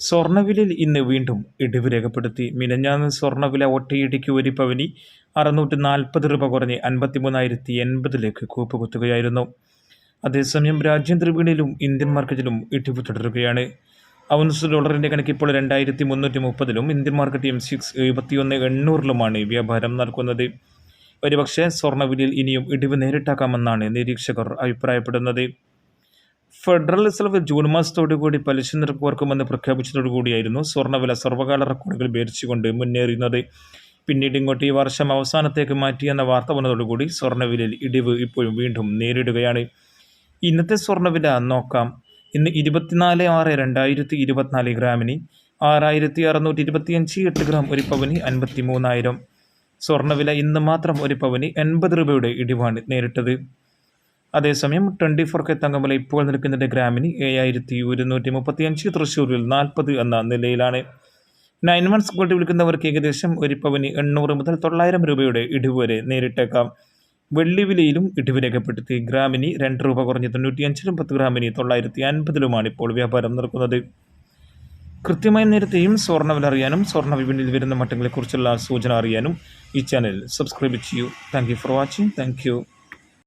സ്വർണ്ണവിലയിൽ ഇന്ന് വീണ്ടും ഇടിവ് രേഖപ്പെടുത്തി. മിനിഞ്ഞാന്ന് സ്വർണ്ണവില ഒറ്റയിടിക്ക് ഒരു പവന് 640 രൂപ കുറഞ്ഞ് 53,080 കൂപ്പുകുത്തുകയായിരുന്നു. അതേസമയം രാജ്യാന്തര വിപണിയിലും ഇന്ത്യൻ മാർക്കറ്റിലും ഇടിവ് തുടരുകയാണ്. ഔൺസ് ഡോളറിന്റെ കണക്ക് ഇപ്പോൾ 2330 ഇന്ത്യൻ മാർക്കറ്റ് M6 71,800 വ്യാപാരം നടക്കുന്നത്. ഒരുപക്ഷെ സ്വർണ്ണവിലയിൽ ഇനിയും ഇടിവ് നേരിട്ടാക്കാമെന്നാണ് നിരീക്ഷകർ അഭിപ്രായപ്പെടുന്നത്. ഫെഡറൽ റിസർവ് ജൂൺ മാസത്തോടുകൂടി പലിശ നിരക്ക് കുറക്കുമെന്ന് പ്രഖ്യാപിച്ചതോടുകൂടിയായിരുന്നു സ്വർണ്ണവില സർവകാല റെക്കോർഡുകൾ ഭേദിച്ചുകൊണ്ട് മുന്നേറുന്നത്. പിന്നീട് ഇങ്ങോട്ട് ഈ വർഷം അവസാനത്തേക്ക് മാറ്റിയെന്ന വാർത്ത വന്നതോടുകൂടി സ്വർണ്ണവിലയിൽ ഇടിവ് ഇപ്പോഴും വീണ്ടും നേരിടുകയാണ്. ഇന്നത്തെ സ്വർണ്ണവില നോക്കാം. ഇന്ന് 24/6/2024 ഗ്രാമിന് 6625 8 ഗ്രാം ഒരു പവന് 53,000. സ്വർണ്ണവില ഇന്ന് മാത്രം ഒരു പവന് 80 രൂപയുടെ ഇടിവാണ് നേരിട്ടത്. അതേസമയം 24K തങ്കവില ഇപ്പോൾ നിൽക്കുന്നത് ഗ്രാമിന് 7135, തൃശ്ശൂരിൽ 40 എന്ന നിലയിലാണ്. 9 months ഗോൾഡ് വിൽക്കുന്നവർക്ക് ഏകദേശം ഒരു പവന് 800 മുതൽ 900 രൂപയുടെ ഇടിവ് വരെ നേരിട്ടേക്കാം. വെള്ളി വിലയിലും ഇടിവ് രേഖപ്പെടുത്തി. ഗ്രാമിന് 2 രൂപ കുറഞ്ഞ് 95, 10 ഗ്രാമിന് 950 ഇപ്പോൾ വ്യാപാരം നടക്കുന്നത്. കൃത്യമായ നേരത്തെയും സ്വർണ്ണവില അറിയാനും സ്വർണ്ണ വിപണിയിൽ വരുന്ന മട്ടങ്ങളെക്കുറിച്ചുള്ള സൂചന അറിയാനും ഈ ചാനൽ സബ്സ്ക്രൈബ് ചെയ്യൂ. Thank you for watching. Thank you.